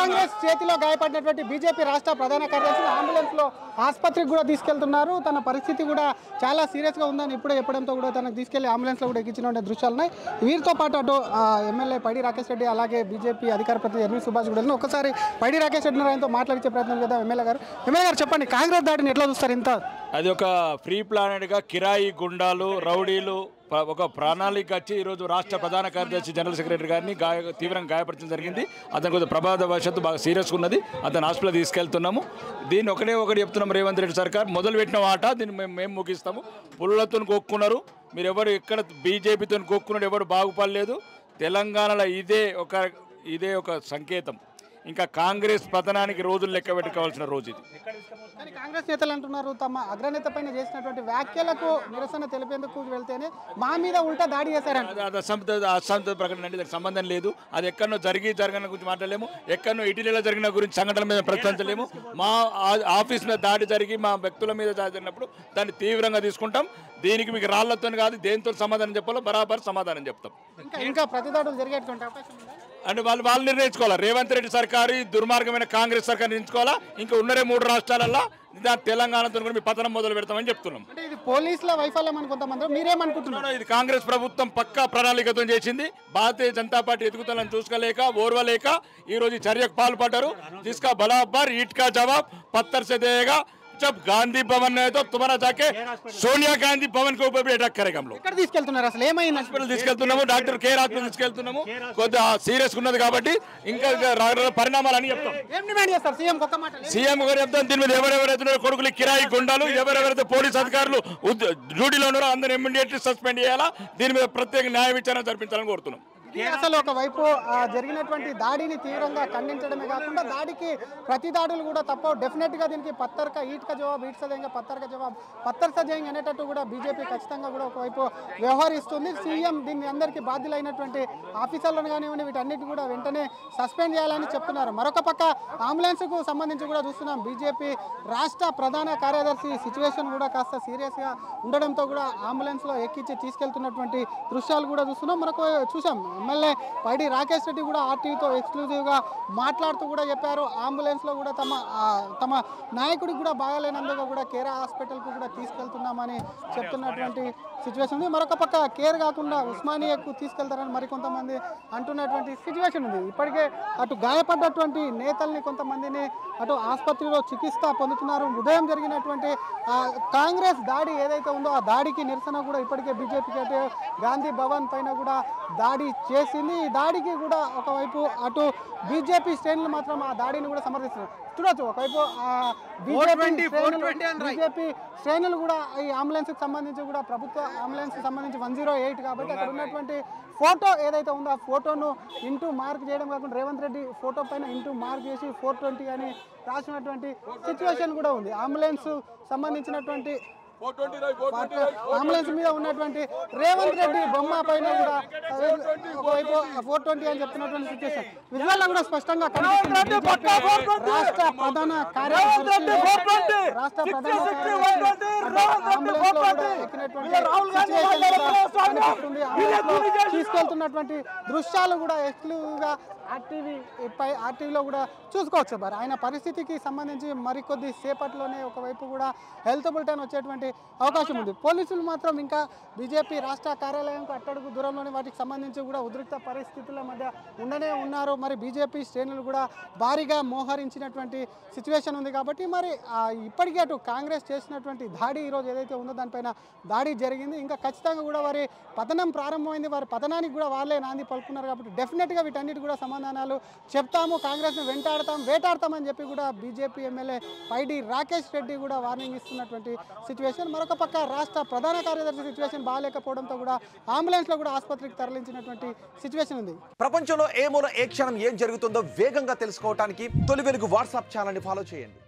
కాంగ్రెస్ చేతిలో గాయపడినటువంటి బీజేపీ రాష్ట్ర ప్రధాన కార్యదర్శి అంబులెన్స్ లో ఆసుపత్రికి కూడా తీసుకెళ్తున్నారు. తన పరిస్థితి కూడా చాలా సీరియస్ గా ఉందని ఇప్పుడే చెప్పడంతో కూడా తనకు తీసుకెళ్లి అంబులెన్స్ లో కూడా ఎక్కించిన దృశ్యాలు ఉన్నాయి. వీరితో పాటు అటు ఎమ్మెల్యే పైడి రాకేష్ రెడ్డి అలాగే బీజేపీ అధికార ప్రతినిధి ఎర్వి సుభాష్ కూడా ఒకసారి పైడి రాకేష్ రెడ్డి ఆయనతో మాట్లాడించే ప్రయత్నం చేద్దాం. ఎమ్మెల్యే గారు చెప్పండి, కాంగ్రెస్ దాడిని ఎట్లా చూస్తారు? ఇంత అది ఒక ఫ్రీ ప్లానెట్గా కిరాయి గుండాలు రౌడీలు ఒక ప్రణాళిక వచ్చి ఈరోజు రాష్ట్ర ప్రధాన కార్యదర్శి జనరల్ సెక్రటరీ గారిని తీవ్రంగా గాయపరచడం జరిగింది. అతను కొంచెం ప్రమాదవశాత్తు బాగా సీరియస్గా ఉన్నది. అతను హాస్పిటల్ తీసుకెళ్తున్నాము. దీన్ని ఒకటి చెప్తున్నాం, రేవంత్ రెడ్డి సర్కార్ మొదలు పెట్టిన ఆట దీన్ని మేము ముగిస్తాము. పుల్లలతో కొక్కున్నారు మీరు, ఎవరు ఎక్కడ బీజేపీతో కొక్కున్నాడు ఎవరు బాగుపడలేదు. తెలంగాణలో ఇదే ఒక సంకేతం. ఇంకా కాంగ్రెస్ పతనానికి రోజులు లెక్క పెట్టుకోవాల్సిన రోజు ఇది. కానీ కాంగ్రెస్ నేతలు అంటున్నారు, తమ అగ్రనేత పైన చేసినటువంటి వ్యాఖ్యలకు నిరసన తెలిపేందుకు వెళ్తేనే మా మీద ఉల్టా దాడి చేశారంట. అసంతృప్తి ప్రకటన అంటే దానికి సంబంధం లేదు. అది ఎక్కడో జరిగిన గురించి మాట్లాడలేము, ఎక్కడో ఇటీవల జరిగిన గురించి సంఘటనల మీద ప్రశ్నించలేము. మా ఆఫీస్ మీద దాడి జరిగి మా వ్యక్తుల మీద దాడి జరిగినప్పుడు దాన్ని తీవ్రంగా తీసుకుంటాం. దీనికి మీకు రాళ్లతో కాదు దేంతో సమాధానం చెప్పాలో బరాబర్ సమాధానం చెప్తాం. ఇంకా ప్రతిదాడులు జరిగేటువంటి అవకాశం ఉందా? అంటే వాళ్ళు నిర్ణయించుకోవాలా. రేవంత్ రెడ్డి సర్కారు దుర్మార్గమైన కాంగ్రెస్ సర్కారు నిర్ణయించుకోవాలా. ఇంకా ఉన్నరే 3 రాష్ట్రాలలో తెలంగాణతో కూడా మీ పతనం మొదలు పెడతామని చెప్తున్నాం. అంటే ఇది పోలీసుల వైఫల్యం అని కొంతమంది మీరేమనుకుంటున్నారు? ఇది కాంగ్రెస్ ప్రభుత్వం పక్కా ప్రణాళికతో చేసింది. భారతీయ జనతా పార్టీ ఎదుగుదలను చూసుకోలేక ఓర్వలేక ఈ రోజు చర్యకు పాల్పడ్డారు. जिसका बराबर ईट का जवाब पत्थर से देगा. जब गांधी भवन में तो तुम्हारा जाके सोनिया गांधी भवन के ऊपर भी अटैक करेगा. हम लोग ఎక్కడ తీసుకెళ్తున్నారు? అసలు ఏమైంది? హాస్పిటల్ తీసుకెళ్తున్నాము, డాక్టర్ కేర్ హాస్పిటల్ తీసుకెళ్తున్నాము. కొద్దిగా సీరియస్ ఉన్నది కాబట్టి ఇంకా పరిణామాలు అని చెప్తాం. ఏం డిమాండ్ చేస్తారు? సీఎం గారు చెప్తాం. దీని మీద ఎవరెవరైతే కొడుకులు కిరాయి గుండాలు ఎవరెవరైతే పోలీస్ అధికారులు డ్యూటీలో ఉన్నారో అందరూ ఇమ్మీడియట్లీ సస్పెండ్ చేయాలా. దీని మీద ప్రత్యేక న్యాయ విచారణ జరిపించాలని కోరుతున్నాం. అసలు ఒకవైపు జరిగినటువంటి దాడిని తీవ్రంగా ఖండించడమే కాకుండా దాడికి ప్రతి దాడులు కూడా తప్పవు. డెఫినెట్ గా దీనికి పత్తర్క ఈట్ కా జవాబ్ ఈట్ సదేంగా పత్తర్క జవాబ్ పత్తర్ సదేంగా అనేటట్టు కూడా బీజేపీ ఖచ్చితంగా కూడా ఒకవైపు వ్యవహరిస్తుంది. సీఎం దీన్ని అందరికీ బాధ్యులైనటువంటి ఆఫీసర్లను కానివ్వండి వీటన్నిటి కూడా వెంటనే సస్పెండ్ చేయాలని చెప్తున్నారు. మరొక పక్క అంబులెన్స్ కు సంబంధించి కూడా చూస్తున్నాం. బీజేపీ రాష్ట్ర ప్రధాన కార్యదర్శి సిచ్యువేషన్ కూడా కాస్త సీరియస్ గా ఉండడంతో కూడా అంబులెన్స్ లో ఎక్కించి తీసుకెళ్తున్నటువంటి దృశ్యాలు కూడా చూస్తున్నాం. మరొక చూసాం ఎమ్మెల్యే పైడి రాకేష్ రెడ్డి కూడా ఆర్టీవీతో ఎక్స్క్లూజివ్గా మాట్లాడుతూ కూడా చెప్పారు, అంబులెన్స్లో కూడా తమ నాయకుడికి కూడా బాగాలేనందుకు కూడా కేర్ హాస్పిటల్కు కూడా తీసుకెళ్తున్నామని చెప్తున్నటువంటి సిచ్యువేషన్ ఉంది. మరొక పక్క కేర్ కాకుండా ఉస్మానియాకు తీసుకెళ్తారని మరికొంతమంది అంటున్నటువంటి సిచ్యువేషన్ ఉంది. ఇప్పటికే అటు గాయపడ్డటువంటి నేతల్ని కొంతమందిని అటు ఆసుపత్రిలో చికిత్స పొందుతున్నారు. ఉదయం జరిగినటువంటి కాంగ్రెస్ దాడి ఏదైతే ఉందో ఆ దాడికి నిరసన కూడా ఇప్పటికే బీజేపీ అంటే గాంధీ భవన్ పైన కూడా దాడి చేసింది. ఈ దాడికి కూడా ఒకవైపు అటు బీజేపీ శ్రేణులు మాత్రం ఆ దాడిని కూడా సమర్థిస్తున్నారు. చూడొచ్చు ఒకవైపు బీజేపీ శ్రేణులు కూడా ఈ అంబులెన్స్కి సంబంధించి కూడా ప్రభుత్వ అంబులెన్స్కి సంబంధించి 108 కాబట్టి అక్కడ ఉన్నటువంటి ఫోటో ఏదైతే ఉందో ఆ ఫోటోను ఇంటూ మార్క్ చేయడం కాకుండా రేవంత్ రెడ్డి ఫోటో పైన ఇంటూ మార్క్ చేసి 420 అని రాసినటువంటి సిచ్యువేషన్ కూడా ఉంది. అంబులెన్స్ సంబంధించినటువంటి అంబులెన్స్ మీద ఉన్నటువంటి రేవంత్ రెడ్డి బొమ్మ పైన కూడా ఒకవైపు 420 అని చెప్తున్నటువంటి సిచ్యువేషన్ విజువల్లో కూడా స్పష్టంగా కనిపిస్తుంది. రాష్ట్ర ప్రధాన కార్యదర్శి తీసుకెళ్తున్నటువంటి దృశ్యాలు కూడా ఎక్స్క్లూజివ్గా ఆర్టీవీలో కూడా చూసుకోవచ్చు. మరి ఆయన పరిస్థితికి సంబంధించి మరికొద్ది సేపట్లోనే ఒకవైపు కూడా హెల్త్ బులెటిన్ వచ్చేటువంటి అవకాశం ఉంది. పోలీసులు మాత్రం ఇంకా బీజేపీ రాష్ట్ర కార్యాలయంకు అట్టడుగు దూరంలోనే వాటికి సంబంధించి కూడా ఉద్రిక్త పరిస్థితుల మధ్య ఉండనే ఉన్నారు. మరి బీజేపీ శ్రేణులు కూడా భారీగా మోహరించినటువంటి సిచ్యువేషన్ ఉంది. కాబట్టి మరి ఇప్పటికీ అటు కాంగ్రెస్ చేసినటువంటి దాడి ఈరోజు ఏదైతే ఉందో దానిపైన దాడి జరిగింది. ఇంకా ఖచ్చితంగా కూడా వారి పతనం ప్రారంభమైంది. వారి పతనానికి కూడా వాళ్ళే నాంది పలుకున్నారు. కాబట్టి డెఫినెట్గా వీటన్నిటి కూడా సమాధానాలు చెప్తాము, కాంగ్రెస్ను వేటాడతామని చెప్పి కూడా బీజేపీ ఎమ్మెల్యే పైడి రాకేష్ రెడ్డి కూడా వార్నింగ్ ఇస్తున్నటువంటి సిచ్యువేషన్. మరొక పక్క రాష్ట్ర ప్రధాన కార్యదర్శి సిచ్యువేషన్ బాగాలేకపోవడంతో కూడా అంబులెన్స్లో కూడా ఆసుపత్రికి తరలించినటువంటి సిచ్యువేషన్ ఉంది. ప్రపంచంలో ఏ మూల ఏ క్షణం ఏం జరుగుతుందో వేగంగా తెలుసుకోవడానికి తొలి వెలుగు వాట్సాప్ ఛానల్ని ఫాలో చేయండి.